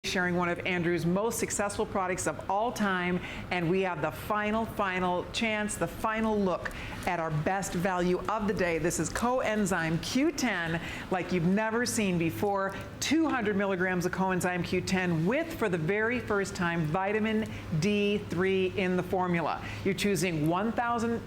sharing one of Andrew's most successful products of all time, and we have the final chance, the final look at our best value of the day. This is Coenzyme Q10 like you've never seen before. 200 milligrams of Coenzyme Q10 with, for the very first time, vitamin D3 in the formula. You're choosing 1,000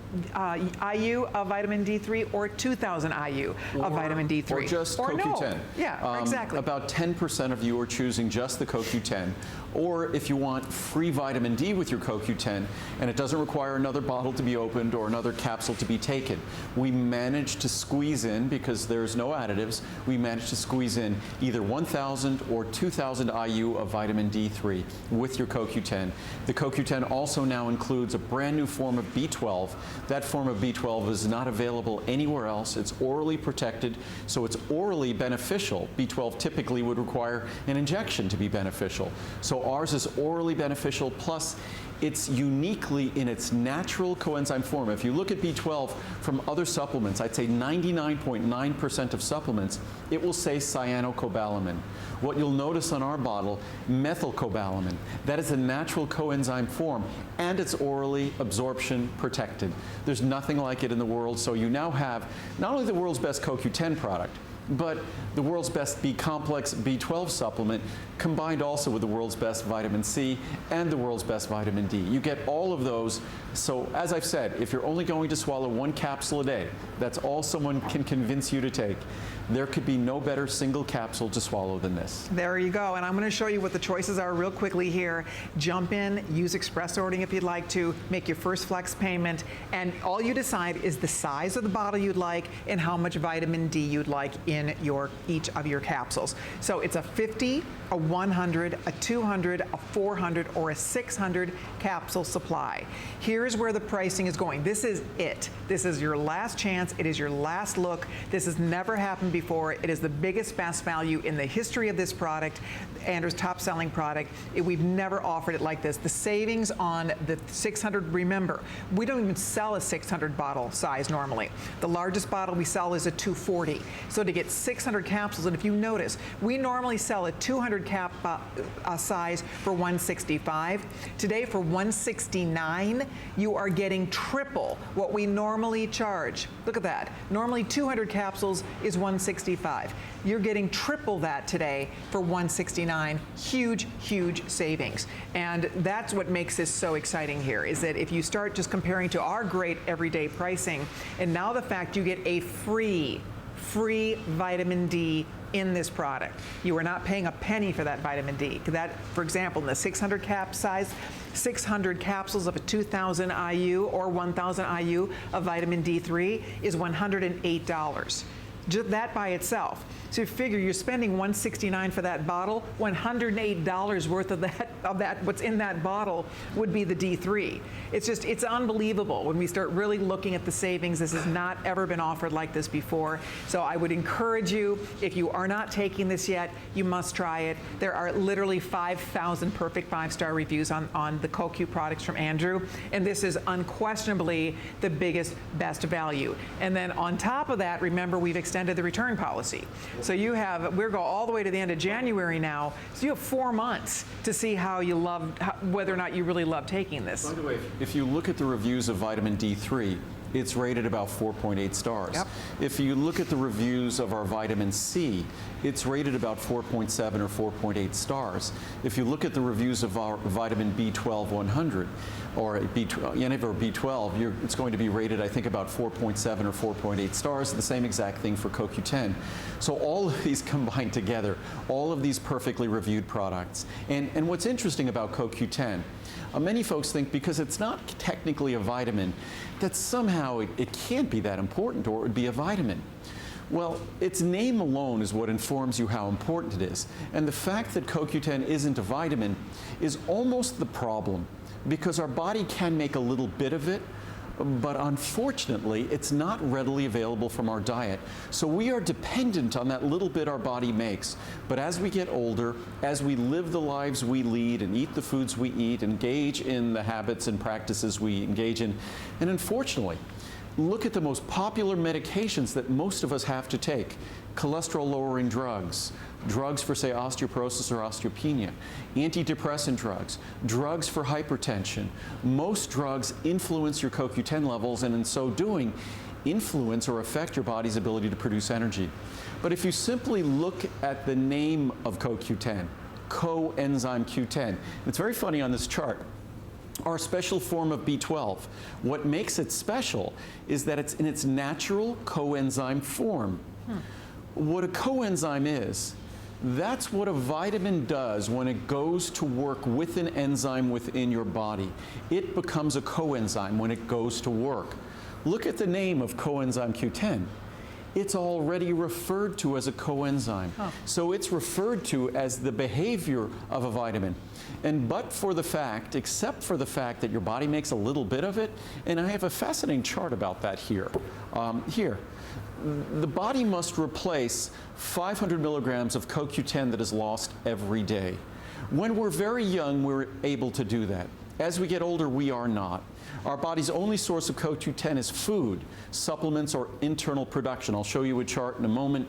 IU of vitamin D3 or 2,000 IU of vitamin D3. Or just CoQ10. Yeah, exactly. About 10% of you are choosing just the CoQ10. Or if you want free vitamin D with your CoQ10, and it doesn't require another bottle to be opened or another capsule to be taken, we managed to squeeze in, because there's no additives, we managed to squeeze in either 1,000 or 2,000 IU of vitamin D3 with your CoQ10. The CoQ10 also now includes a brand new form of B12. That form of B12 is not available anywhere else. It's orally protected, so it's orally beneficial. B12 typically would require an injection to be beneficial. So ours is orally beneficial, plus it's uniquely in its natural coenzyme form. If you look at B12 from other supplements, I'd say 99.9% of supplements, it will say cyanocobalamin. What you'll notice on our bottle, methylcobalamin. That is a natural coenzyme form, and it's orally absorption protected. There's nothing like it in the world, so you now have not only the world's best CoQ10 product, but the world's best B-complex B12 supplement, combined also with the world's best vitamin C and the world's best vitamin D. You get all of those. So as I've said, if you're only going to swallow 1 capsule a day, that's all someone can convince you to take. There could be no better single capsule to swallow than this. There you go, and I'm going to show you what the choices are real quickly here. Jump in, use express ordering if you'd like to, make your first flex payment, and all you decide is the size of the bottle you'd like and how much vitamin D you'd like in each of your capsules. So it's a 50, a 100, a 200, a 400, or a 600 capsule supply. Here's where the pricing is going. This is it. This is your last chance. It is your last look. This has never happened before. It is the biggest best value in the history of this product, Andrew's top-selling product. We've never offered it like this. The savings on the 600, remember, we don't even sell a 600 bottle size normally. The largest bottle we sell is a 240. So to get 600 capsules, and if you notice, we normally sell a 200 cap size for $165. Today for $169, you are getting triple what we normally charge. Look at that. Normally 200 capsules is $165. You're getting triple that today for $169. Huge, huge savings. And that's what makes this so exciting here, is that if you start just comparing to our great everyday pricing, and now the fact you get a free vitamin D in this product. You are not paying a penny for that vitamin D. That, for example, in the 600 cap size, 600 capsules of a 2,000 IU or 1,000 IU of vitamin D3 is $108. Just that by itself. So you figure you're spending $169 for that bottle, $108 worth of that, what's in that bottle would be the D3. It's unbelievable when we start really looking at the savings. This has not ever been offered like this before. So I would encourage you, if you are not taking this yet, you must try it. There are literally 5,000 perfect 5-star reviews on the CoQ products from Andrew, and this is unquestionably the biggest, best value. And then on top of that, remember, we've extended the return policy. So you have, we're going all the way to the end of January now, so you have 4 months to see how you love, whether or not you really love taking this. By the way, if you look at the reviews of vitamin D3, it's rated about 4.8 stars. Yep. If you look at the reviews of our vitamin C, it's rated about 4.7 or 4.8 stars. If you look at the reviews of our vitamin B12 100 or B12, it's going to be rated, I think, about 4.7 or 4.8 stars. The same exact thing for CoQ10. So all of these combined together, all of these perfectly reviewed products. And what's interesting about CoQ10, many folks think because it's not technically a vitamin, that somehow it can't be that important, or it would be a vitamin. Well, its name alone is what informs you how important it is. And the fact that CoQ10 isn't a vitamin is almost the problem, because our body can make a little bit of it, but unfortunately, it's not readily available from our diet. So we are dependent on that little bit our body makes. But as we get older, as we live the lives we lead and eat the foods we eat, engage in the habits and practices we engage in, and unfortunately, look at the most popular medications that most of us have to take: cholesterol-lowering drugs, drugs for, say, osteoporosis or osteopenia, antidepressant drugs, drugs for hypertension. Most drugs influence your CoQ10 levels, and in so doing, influence or affect your body's ability to produce energy. But if you simply look at the name of CoQ10, Coenzyme Q10, it's very funny on this chart. Our special form of B12. What makes it special is that it's in its natural coenzyme form. What a coenzyme is, that's what a vitamin does when it goes to work with an enzyme within your body. It becomes a coenzyme when it goes to work. Look at the name of Coenzyme Q10. It's already referred to as a coenzyme. So it's referred to as the behavior of a vitamin. And except for the fact that your body makes a little bit of it, and I have a fascinating chart about that here. The body must replace 500 milligrams of CoQ10 that is lost every day. When we're very young, we're able to do that. As we get older, we are not. Our body's only source of CoQ10 is food, supplements, or internal production. I'll show you a chart in a moment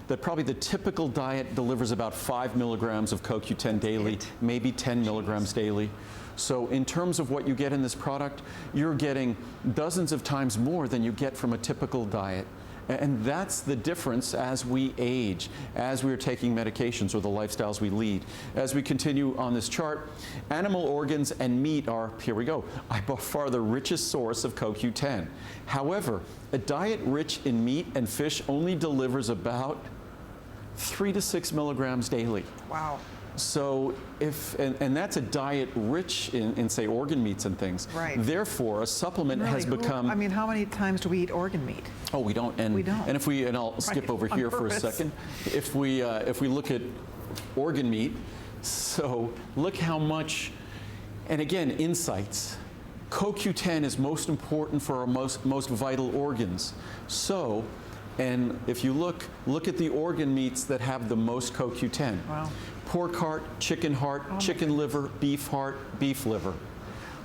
that probably the typical diet delivers about 5 milligrams of CoQ10 daily, maybe 10 milligrams daily. So in terms of what you get in this product, you're getting dozens of times more than you get from a typical diet. And that's the difference as we age, as we're taking medications or the lifestyles we lead. As we continue on this chart, animal organs and meat are, here we go, by far the richest source of CoQ10. However, a diet rich in meat and fish only delivers about 3 to 6 milligrams daily. Wow. So and that's a diet rich in say, organ meats and things. Right. Therefore, a supplement has become... I mean, how many times do we eat organ meat? Oh, we don't. And, we don't. And I'll skip over here for a second. If we look at organ meat, so look how much, and again, insights. CoQ10 is most important for our most vital organs. So, and if you look at the organ meats that have the most CoQ10. Wow. Pork heart, chicken liver, beef liver.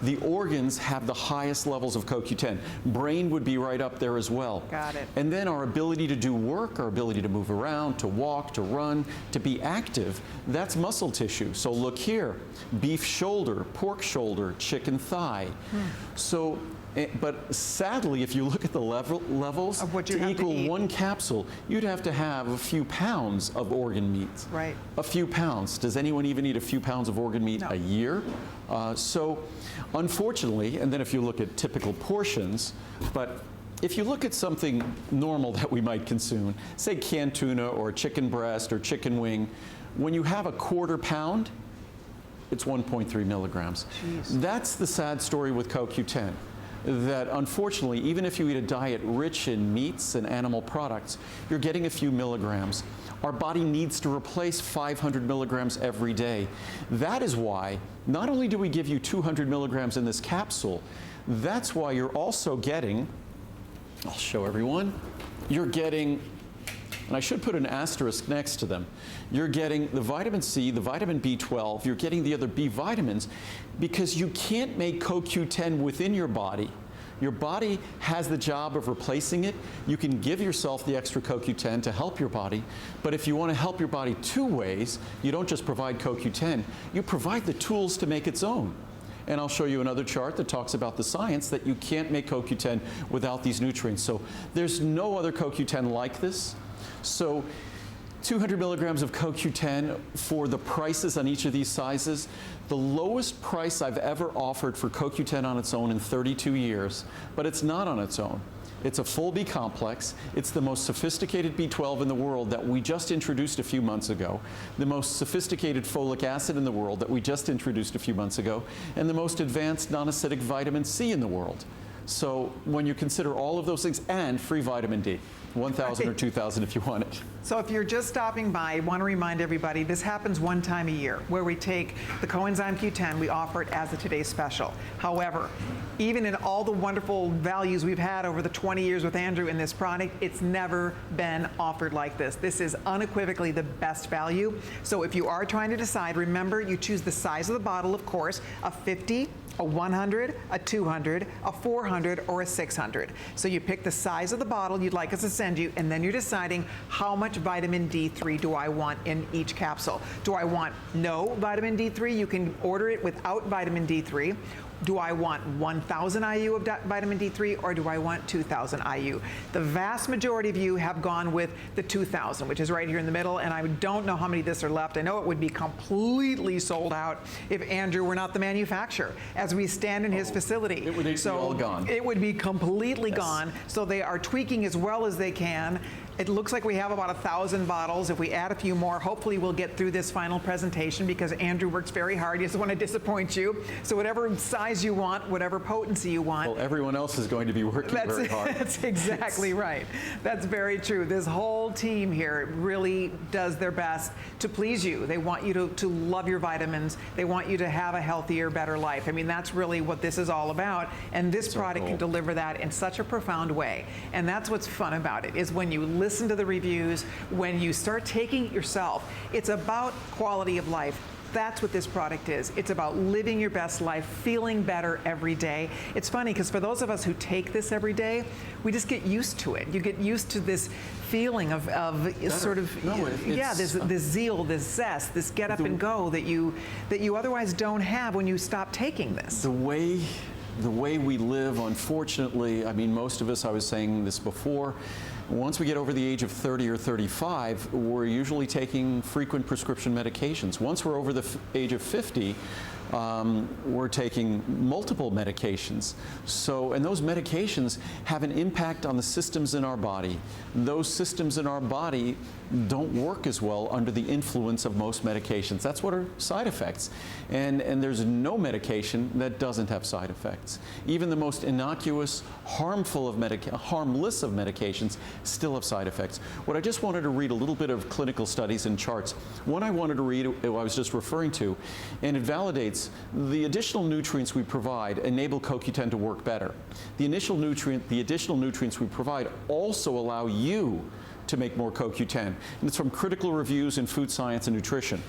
The organs have the highest levels of CoQ10. Brain would be right up there as well. Got it. And then our ability to do work, our ability to move around, to walk, to run, to be active, that's muscle tissue. So look here, beef shoulder, pork shoulder, chicken thigh. So, but sadly, if you look at the levels, of what you to have equal to eat. 1 capsule, you'd have to have a few pounds of organ meats. Right. A few pounds. Does anyone even eat a few pounds of organ meat No. a year? So unfortunately, and then if you look at typical portions, but if you look at something normal that we might consume, say canned tuna or chicken breast or chicken wing, when you have a 1/4 pound, it's 1.3 milligrams. Jeez. That's the sad story with CoQ10. That unfortunately, even if you eat a diet rich in meats and animal products, you're getting a few milligrams. Our body needs to replace 500 milligrams every day. That is why not only do we give you 200 milligrams in this capsule, that's why you're also getting, I'll show everyone, you're getting, and I should put an asterisk next to them, you're getting the vitamin C, the vitamin B12, you're getting the other B vitamins, because you can't make CoQ10 within your body. Your body has the job of replacing it. You can give yourself the extra CoQ10 to help your body, but if you want to help your body 2 ways, you don't just provide CoQ10, you provide the tools to make its own. And I'll show you another chart that talks about the science that you can't make CoQ10 without these nutrients. So there's no other CoQ10 like this. So 200 milligrams of CoQ10 for the prices on each of these sizes. The lowest price I've ever offered for CoQ10 on its own in 32 years, but it's not on its own. It's a full B complex. It's the most sophisticated B12 in the world that we just introduced a few months ago, the most sophisticated folic acid in the world that we just introduced a few months ago, and the most advanced non-acidic vitamin C in the world. So when you consider all of those things, and free vitamin D, 1,000 or 2,000 if you want it. So if you're just stopping by, I want to remind everybody, this happens one time a year, where we take the Coenzyme Q10, we offer it as a today's special. However, even in all the wonderful values we've had over the 20 years with Andrew in this product, it's never been offered like this. This is unequivocally the best value. So if you are trying to decide, remember, you choose the size of the bottle, of course, a 50, a 100, a 200, a 400, or a 600. So you pick the size of the bottle you'd like us to send you, and then you're deciding how much vitamin D3 do I want in each capsule. Do I want no vitamin D3? You can order it without vitamin D3. Do I want 1,000 IU of vitamin D3 or do I want 2,000 IU? The vast majority of you have gone with the 2,000, which is right here in the middle, and I don't know how many of this are left. I know it would be completely sold out if Andrew were not the manufacturer. As we stand in his facility. It would be all gone. It would be completely gone. So they are tweaking as well as they can. It looks like we have about 1,000 bottles. If we add a few more, hopefully we'll get through this final presentation because Andrew works very hard. He doesn't want to disappoint you. So whatever size you want, whatever potency you want. Well, everyone else is going to be working very hard. That's exactly right. That's very true. This whole team here really does their best to please you. They want you to love your vitamins. They want you to have a healthier, better life. I mean, that's really what this is all about. And this product can deliver that in such a profound way. And that's what's fun about it, is when you listen to the reviews, when you start taking it yourself, it's about quality of life. That's what this product is. It's about living your best life, feeling better every day. It's funny because for those of us who take this every day, we just get used to it. You get used to this feeling of sort of, this zeal, this zest, this get up and go that you otherwise don't have when you stop taking this. The way we live, unfortunately, I mean, most of us, I was saying this before, once we get over the age of 30 or 35, we're usually taking frequent prescription medications. Once we're over the age of 50, we're taking multiple medications. So, and those medications have an impact on the systems in our body. Those systems in our body don't work as well under the influence of most medications. That's what are side effects. And there's no medication that doesn't have side effects. Even the most innocuous, harmless of medications still have side effects. What I just wanted to read a little bit of clinical studies and charts. One I wanted to read, I was just referring to, and it validates the additional nutrients we provide enable CoQ10 to work better. The additional nutrients we provide also allow you to make more CoQ10. And it's from Critical Reviews in Food Science and Nutrition.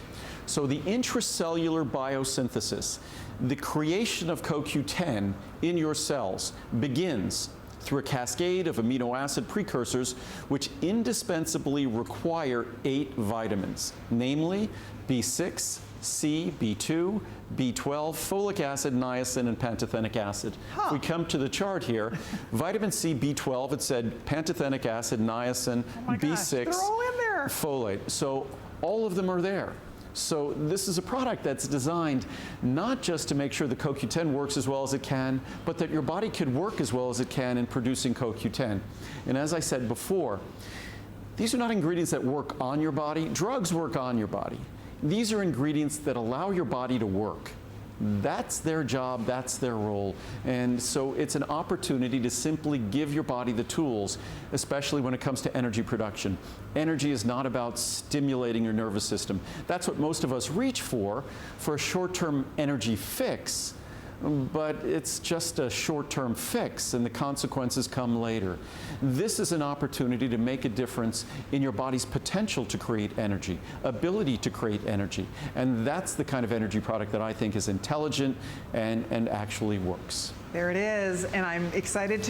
So the intracellular biosynthesis, the creation of CoQ10 in your cells, begins through a cascade of amino acid precursors which indispensably require 8 vitamins, namely B6, C, B2, B12, folic acid, niacin, and pantothenic acid. If we come to the chart here, vitamin C, B12, it said pantothenic acid, niacin, B6, they're all in there. Folate. So all of them are there. So this is a product that's designed not just to make sure the CoQ10 works as well as it can, but that your body could work as well as it can in producing CoQ10. And as I said before, these are not ingredients that work on your body. Drugs work on your body. These are ingredients that allow your body to work. That's their job, that's their role. And so it's an opportunity to simply give your body the tools, especially when it comes to energy production. Energy is not about stimulating your nervous system. That's what most of us reach for a short-term energy fix. But it's just a short-term fix, and the consequences come later. This is an opportunity to make a difference in your body's potential to create energy, ability to create energy. And that's the kind of energy product that I think is intelligent and actually works. There it is, and I'm excited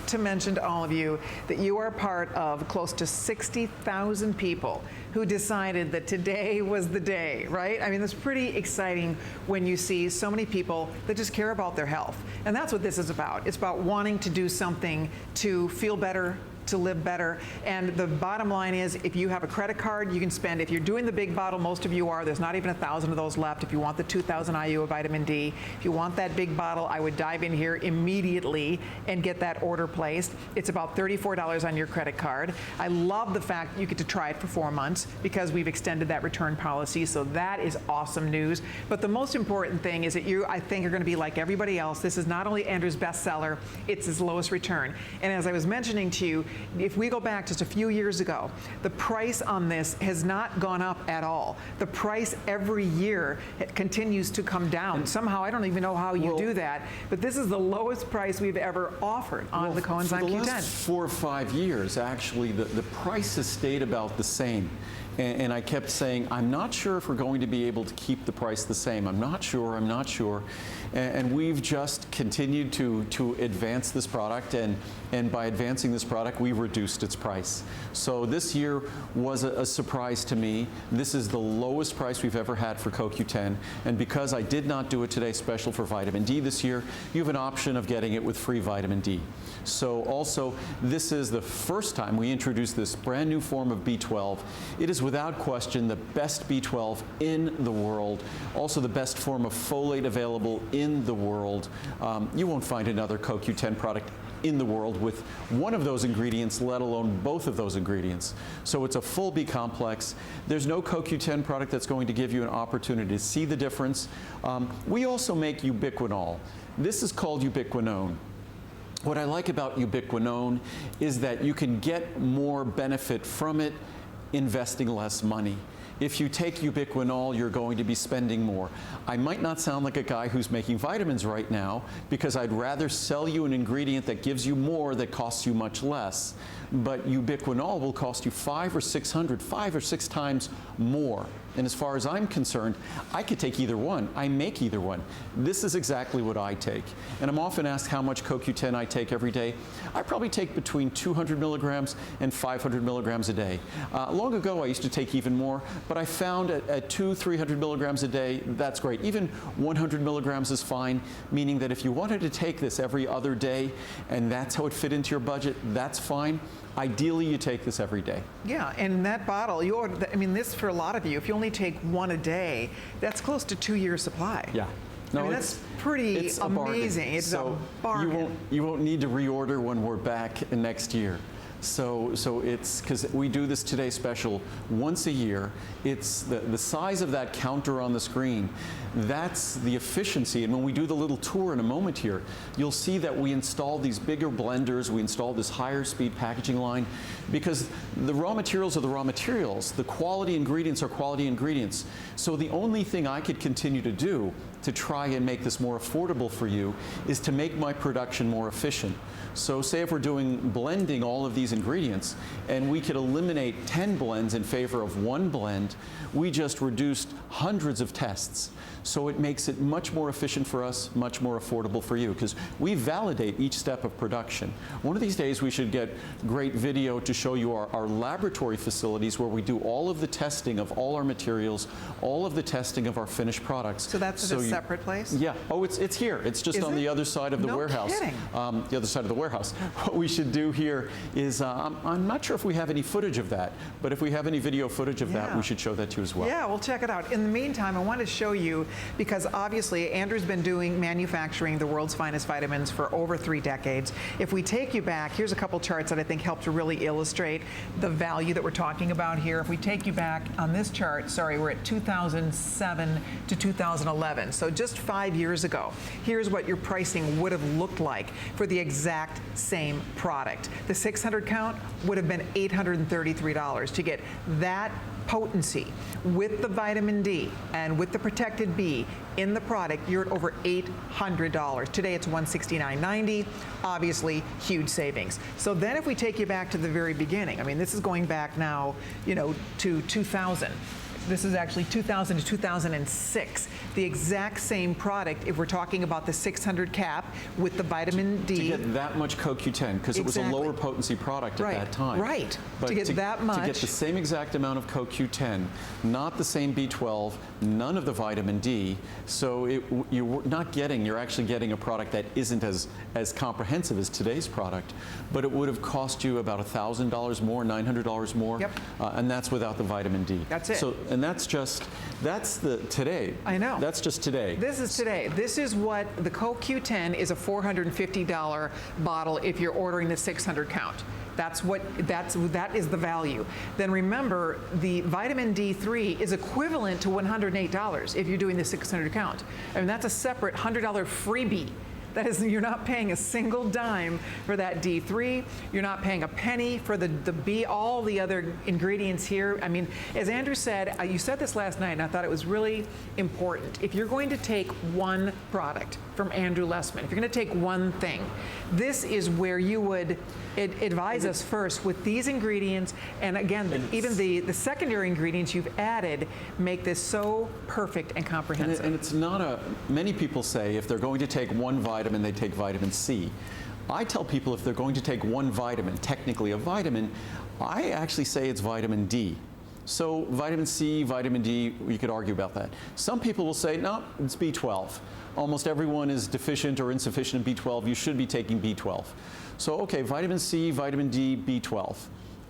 to mention to all of you that you are part of close to 60,000 people who decided that today was the day, right? I mean, it's pretty exciting when you see so many people that just care about their health. And that's what this is about. It's about wanting to do something to feel better, to live better. And the bottom line is, if you have a credit card, you can spend, if you're doing the big bottle, most of you are, there's not even 1,000 of those left. If you want the 2,000 IU of vitamin D, if you want that big bottle, I would dive in here immediately and get that order placed. It's about $34 on your credit card. I love the fact you get to try it for 4 months because we've extended that return policy, so that is awesome news. But the most important thing is that you, I think, are going to be like everybody else. This is not only Andrew's bestseller, it's his lowest return. And as I was mentioning to you, if we go back just a few years ago, the price on this has not gone up at all. The price every year continues to come down. Somehow, I don't even know how you do that, but this is the lowest price we've ever offered on the Coenzyme Q10. For the last 4 or 5 years, actually, the price has stayed about the same. And I kept saying, I'm not sure if we're going to be able to keep the price the same. I'm not sure, I'm not sure. And we've just continued to advance this product, and by advancing this product, we've reduced its price. So this year was a surprise to me. This is the lowest price we've ever had for CoQ10, and because I did not do it today special for vitamin D this year, you have an option of getting it with free vitamin D. So also, this is the first time we introduced this brand new form of B12. It is without question the best B12 in the world, also the best form of folate available in the world. You won't find another CoQ10 product in the world with one of those ingredients, let alone both of those ingredients. So it's a full B complex. There's no CoQ10 product that's going to give you an opportunity to see the difference. We also make Ubiquinol. This is called Ubiquinone. What I like about Ubiquinone is that you can get more benefit from it investing less money. If you take Ubiquinol, you're going to be spending more. I might not sound like a guy who's making vitamins right now, because I'd rather sell you an ingredient that gives you more that costs you much less. But Ubiquinol will cost you 5 or 6 times more. And as far as I'm concerned, I could take either one. I make either one. This is exactly what I take. And I'm often asked how much CoQ10 I take every day. I probably take between 200 milligrams and 500 milligrams a day. Long ago, I used to take even more, but I found at 200-300 milligrams a day, that's great. Even 100 milligrams is fine, meaning that if you wanted to take this every other day and that's how it fit into your budget, that's fine. Ideally, you take this every day. Yeah, and that bottle, I mean, this for a lot of you, if you only take one a day, that's close to 2 years supply. Yeah. No, I mean, that's pretty amazing. It's a bargain. You won't need to reorder when we're back next year. So it's, because we do this Today Special once a year, it's the size of that counter on the screen. That's the efficiency. And when we do the little tour in a moment here, you'll see that we install these bigger blenders, we install this higher speed packaging line, because the raw materials are the raw materials. The quality ingredients are quality ingredients. So the only thing I could continue to do to try and make this more affordable for you is to make my production more efficient. So say if we're doing blending all of these ingredients and we could eliminate 10 blends in favor of one blend, we just reduced hundreds of tests. So it makes it much more efficient for us, much more affordable for you, because we validate each step of production. One of these days we should get great video to show you our laboratory facilities where we do all of the testing of all our materials, all of the testing of our finished products. So that's a separate place? Yeah. Oh, it's here. It's just on the other side of the warehouse. No kidding. The other side of the warehouse. What we should do here is, I'm not sure if we have any footage of that, but if we have any video footage of that, we should show that to you as well. Yeah, we'll check it out. In the meantime, I want to show you, because obviously Andrew's been doing manufacturing the world's finest vitamins for over 3 decades. If we take you back, here's a couple charts that I think help to really illustrate the value that we're talking about here. If we take you back on this chart, sorry, we're at 2007 to 2011, so just 5 years ago. Here's what your pricing would have looked like for the exact same product. The 600 count would have been $833 to get that potency with the vitamin D and with the protected B in the product. You're at over $800. Today it's $169.90. Obviously, huge savings. So then if we take you back to the very beginning, I mean, this is going back now, you know, to 2000. This is actually 2000 to 2006. The exact same product, if we're talking about the 600 cap with the vitamin D. To get that much CoQ10, because it was a lower potency product at that time. Right, But to get that much. To get the same exact amount of CoQ10, not the same B12, none of the vitamin D, so you're actually getting a product that isn't as comprehensive as today's product, but it would have cost you about $1,000 more, $900 more, and that's without the vitamin D. That's it. So, and that's the today. I know. That's just today. This is today. This is what the CoQ10 is, a $450 bottle if you're ordering the 600 count. That is the value. Then remember, the vitamin D3 is equivalent to $108 if you're doing the 600 count. I mean, that's a separate $100 freebie That is, you're not paying a single dime for that D3. You're not paying a penny for the B, all the other ingredients here. I mean, as Andrew said, you said this last night, and I thought it was really important. If you're going to take one product from Andrew Lessman, if you're going to take one thing, this is where you would advise us first with these ingredients. And again, even the secondary ingredients you've added make this so perfect and comprehensive. And it's not many people say if they're going to take one vitamin, they take vitamin C. I tell people if they're going to take one vitamin, technically a vitamin, I actually say it's vitamin D. So vitamin C, vitamin D, you could argue about that. Some people will say, no, it's B12. Almost everyone is deficient or insufficient in B12. You should be taking B12. So, okay, vitamin C, vitamin D, B12.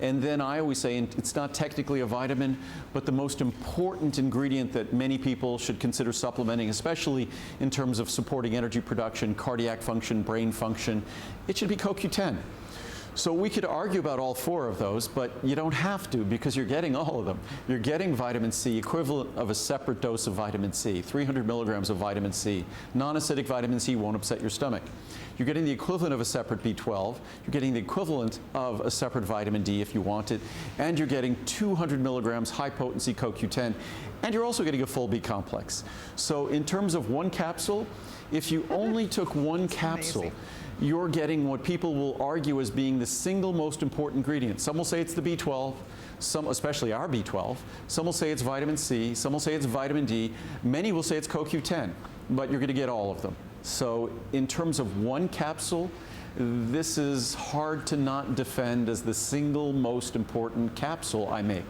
And then I always say it's not technically a vitamin, but the most important ingredient that many people should consider supplementing, especially in terms of supporting energy production, cardiac function, brain function, it should be CoQ10. So we could argue about all four of those, but you don't have to because you're getting all of them. You're getting vitamin C, equivalent of a separate dose of vitamin C, 300 milligrams of vitamin C. Non-acidic vitamin C won't upset your stomach. You're getting the equivalent of a separate B12. You're getting the equivalent of a separate vitamin D if you want it. And you're getting 200 milligrams high-potency CoQ10. And you're also getting a full B complex. So in terms of one capsule, if you only took one capsule, amazing. You're getting what people will argue as being the single most important ingredient. Some will say it's the B12, some, especially our B12. Some will say it's vitamin C, some will say it's vitamin D. Many will say it's CoQ10, but you're going to get all of them. So in terms of one capsule, this is hard to not defend as the single most important capsule I make.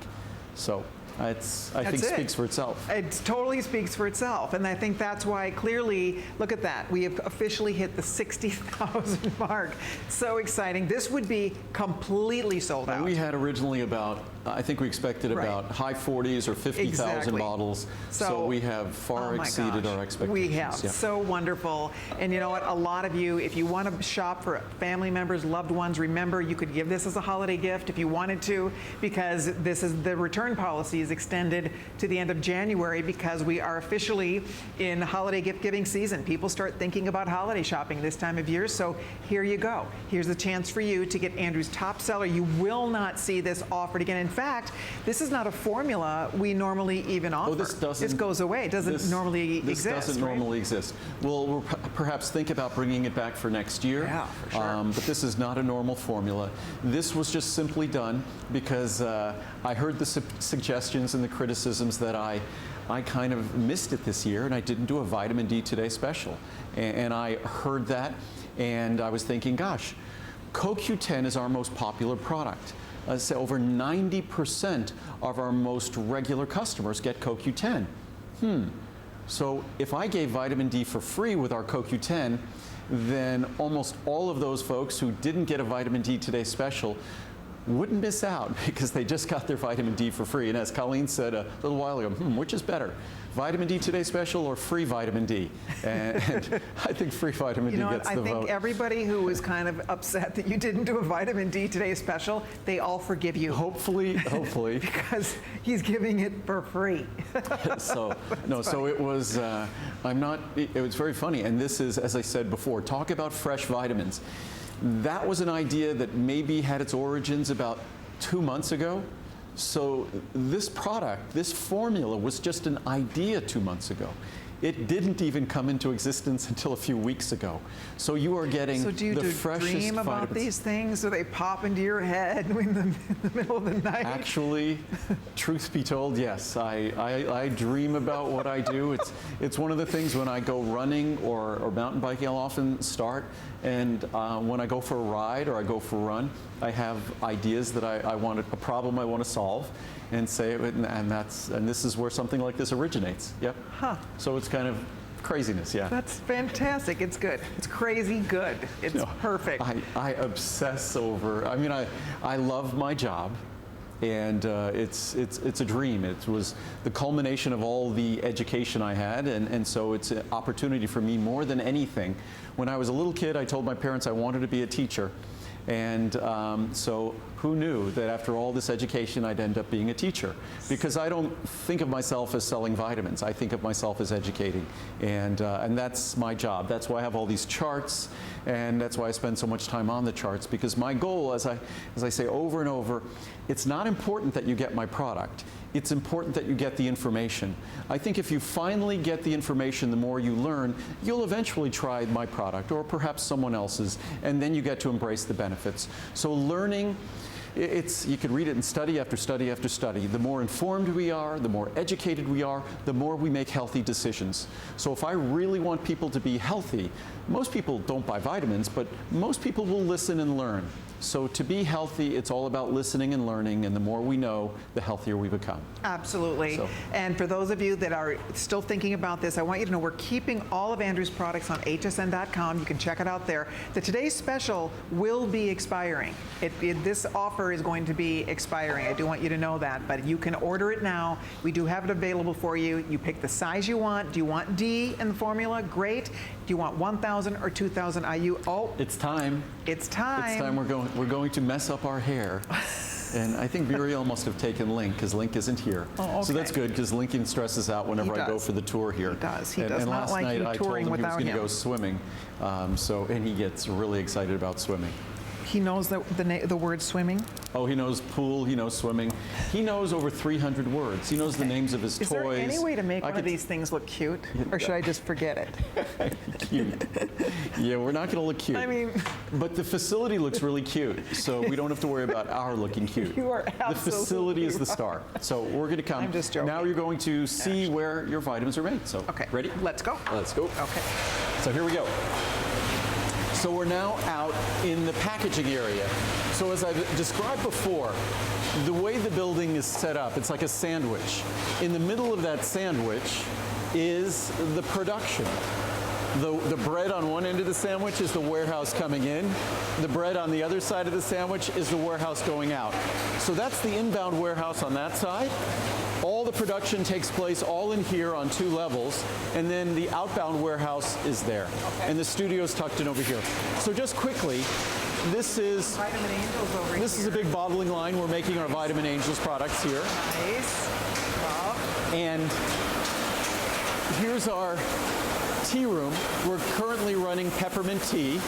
So I think it speaks for itself. It totally speaks for itself, and I think that's why clearly, look at that, we have officially hit the 60,000 mark. So exciting. This would be completely sold out. We had originally about, I think we expected about high 40s or 50,000 bottles. So we have far exceeded our expectations. We have. Yeah. So wonderful. And you know what? A lot of you, if you want to shop for family members, loved ones, remember you could give this as a holiday gift if you wanted to, because this is the return policy is extended to the end of January because we are officially in holiday gift giving season. People start thinking about holiday shopping this time of year. So here you go. Here's a chance for you to get Andrew's top seller. You will not see this offered again. In fact, this is not a formula we normally even offer. Oh, this goes away. It doesn't normally exist. This doesn't normally exist. We'll perhaps think about bringing it back for next year. Yeah, for sure. But this is not a normal formula. This was just simply done because I heard the suggestions and the criticisms that I kind of missed it this year and I didn't do a vitamin D Today special. And I heard that and I was thinking, gosh, CoQ10 is our most popular product. So over 90% of our most regular customers get CoQ10. So if I gave vitamin D for free with our CoQ10, then almost all of those folks who didn't get a vitamin D Today special wouldn't miss out because they just got their vitamin D for free. And as Colleen said a little while ago, which is better, vitamin D Today special or free vitamin D? And I think free vitamin D gets the vote. I think everybody who was kind of upset that you didn't do a vitamin D Today special, they all forgive you. Hopefully. Because he's giving it for free. So it was, it was very funny. And this is, as I said before, talk about fresh vitamins. That was an idea that maybe had its origins about 2 months ago. So this product, this formula was just an idea 2 months ago. It didn't even come into existence until a few weeks ago. So you are getting the freshest vitamins. So do you dream about these things? Do they pop into your head in the middle of the night? Actually, truth be told, yes. I dream about what I do. It's one of the things when I go running or mountain biking, I'll often start. And when I go for a ride or I go for a run, I have ideas that I want, a problem I want to solve. And say, and this is where something like this originates. Yep. Huh. So it's kind of craziness, yeah. That's fantastic. It's good. It's crazy good. It's perfect. I obsess over. I mean, I love my job, and it's a dream. It was the culmination of all the education I had, and so it's an opportunity for me more than anything. When I was a little kid, I told my parents I wanted to be a teacher. And so who knew that after all this education I'd end up being a teacher? Because I don't think of myself as selling vitamins. I think of myself as educating. And that's my job. That's why I have all these charts, and that's why I spend so much time on the charts, because my goal, as I say over and over, it's not important that you get my product. It's important that you get the information. I think if you finally get the information, the more you learn, you'll eventually try my product or perhaps someone else's, and then you get to embrace the benefits. So learning, you could read it in study after study after study. The more informed we are, the more educated we are, the more we make healthy decisions. So if I really want people to be healthy, most people don't buy vitamins, but most people will listen and learn. So to be healthy, it's all about listening and learning, and the more we know, the healthier we become. Absolutely. So. And for those of you that are still thinking about this, I want you to know we're keeping all of Andrew's products on hsn.com. You can check it out there. Today's special will be expiring. This offer is going to be expiring. I do want you to know that, but you can order it now. We do have it available for you. You pick the size you want. Do you want D in the formula? Great. Do you want 1,000 or 2,000 IU? Oh, it's time. It's time. It's time. We're going to mess up our hair. And I think Muriel must have taken Link, because Link isn't here. Oh, okay. So that's good, because Lincoln stresses out whenever I go for the tour here. He does. He does and not last like night you I told touring him he was without going to him. go swimming. And he gets really excited about swimming. He knows the word swimming? Oh, he knows pool, he knows swimming. He knows over 300 words. He knows the names of his toys. Is there any way to make one of these things look cute? Or should I just forget it? Cute. Yeah, we're not going to look cute. I mean... But the facility looks really cute, so we don't have to worry about our looking cute. You are absolutely The facility is the right. star. So we're going to come. I'm just joking. Now you're going to see where your vitamins are made. So, Okay. ready? Let's go. Let's go. Okay. So here we go. So we're now out in the packaging area. So as I've described before, the way the building is set up, it's like a sandwich. In the middle of that sandwich is the production. The bread on one end of the sandwich is the warehouse coming in. The bread on the other side of the sandwich is the warehouse going out. So that's the inbound warehouse on that side. All the production takes place all in here on 2 levels, and then the outbound warehouse is there. Okay. And the studio's tucked in over here. So just quickly, this is Vitamin Angels over here. This is a big bottling line. We're making our Vitamin Angels products here. Nice. Wow. And here's our tea room. We're currently running peppermint tea.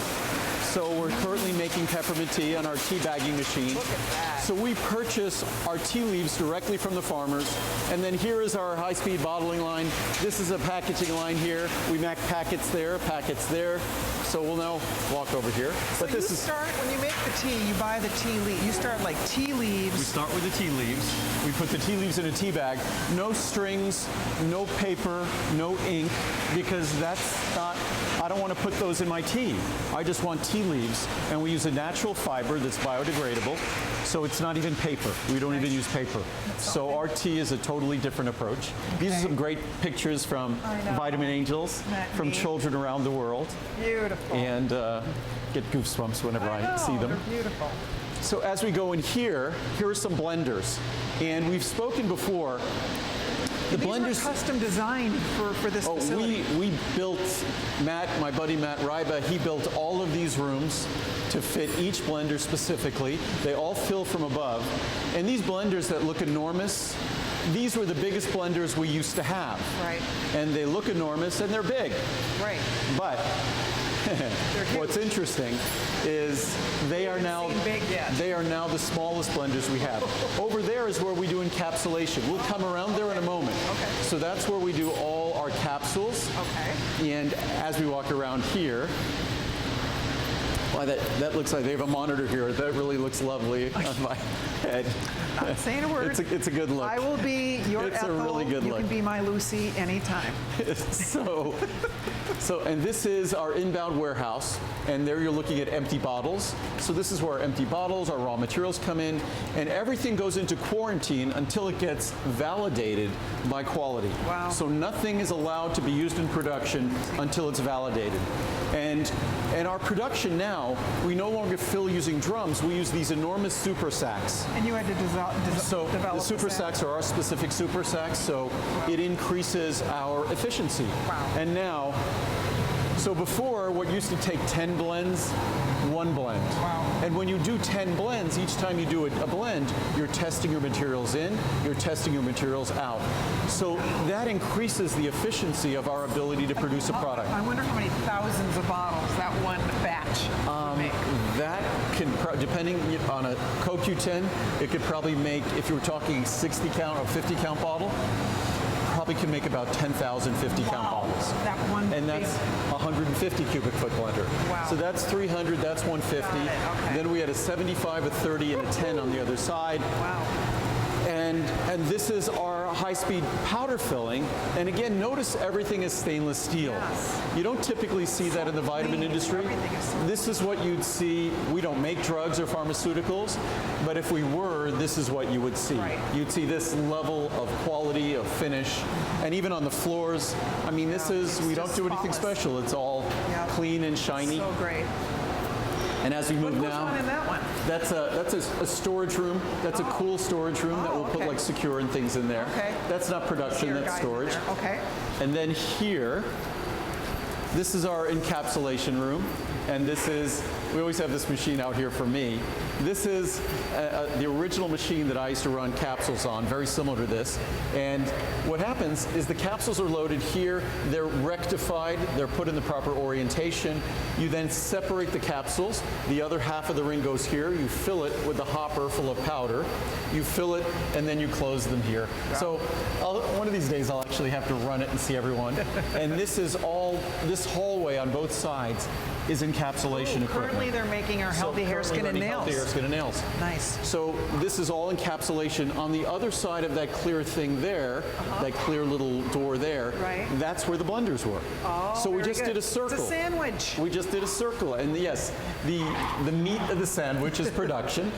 So we're currently making peppermint tea on our tea bagging machine. Look at that. So we purchase our tea leaves directly from the farmers. And then here is our high-speed bottling line. This is a packaging line here. We make packets there, packets there. So we'll now walk over here. So you start, when you make the tea, you buy the tea leaves. You start like tea leaves. We start with the tea leaves. We put the tea leaves in a tea bag. No strings, no paper, no ink, because that's not, I don't want to put those in my tea. I just want tea leaves, and we use a natural fiber that's biodegradable, so it's not even paper. We don't even use paper. So our tea is a totally different approach. These are some great pictures from Vitamin Angels, from children around the world. Beautiful. And get goosebumps whenever I see them. They're beautiful. So as we go in here are some blenders. And we've spoken before, the These blenders were custom designed for this facility. we built, my buddy Matt Ryba, he built all of these rooms to fit each blender specifically. They all fill from above. And these blenders that look enormous, these were the biggest blenders we used to have. Right. And they look enormous and they're big. Right. But what's interesting is they are now the smallest blenders we have. Over there is where we do encapsulation. We'll come around there in a moment. Okay. So that's where we do all our capsules. Okay. And as we walk around here, well, that looks like they have a monitor here. That really looks lovely on my head. Not saying a word. It's a good look. I will be your It's Ethel. a really good you look. can be my Lucy anytime. And this is our inbound warehouse, and there you're looking at empty bottles. So this is where our empty bottles, our raw materials come in, and everything goes into quarantine until it gets validated by quality. Wow. So nothing is allowed to be used in production until it's validated. And our production now, we no longer fill using drums. We use these enormous super sacks. And you had to develop The super sacks are our specific super sacks, so it increases our efficiency. Wow. And now, So before, what used to take 10 blends, 1 blend. Wow. And when you do 10 blends, each time you do a blend, you're testing your materials in, you're testing your materials out. So that increases the efficiency of our ability to produce a product. I wonder how many thousands of bottles that one batch would make. That can, depending on a CoQ10, it could probably make, if you were talking 60 count or 50 count bottle, probably can make about 10,000 50 count bottles. That one And that's 150 cubic foot blender. Wow. So that's 300, that's 150. Got it, okay. Then we had a 75, a 30, and a 10 on the other side. Wow. And this is our high-speed powder filling. And again, notice everything is stainless steel. Yes. You don't typically see that in the vitamin clean. industry. Everything is so This is what you'd see. We don't make drugs or pharmaceuticals, but if we were, this is what you would see. Right. You'd see this level of quality, of finish, and even on the floors. I mean, this is, we don't just do anything flawless. special. It's all Yep. clean and shiny. So great. And as we move What goes now, on in that one? that's a storage room. That's a cool storage room that we'll put okay. like Secure and things in there. Okay. That's not production, Your that's guys in storage. there. Okay. And then here, this is our encapsulation room. And this is, we always have this machine out here for me. This is the original machine that I used to run capsules on, very similar to this. And what happens is the capsules are loaded here, they're rectified, they're put in the proper orientation. You then separate the capsules. The other half of the ring goes here. You fill it with a hopper full of powder. You fill it, and then you close them here. So one of these days I'll actually have to run it and see everyone. And this is all, this hallway on both sides is encapsulation equipment. Currently, they're making our healthy hair, currently skin, and running nails. Healthy hair, skin, and nails. Nice. So this is all encapsulation. On the other side of that clear thing there, that clear little door there, Right. that's where the blenders were. Oh, so we very just good. did a circle. It's a sandwich. We just did a circle. And yes, the meat of the sandwich is production.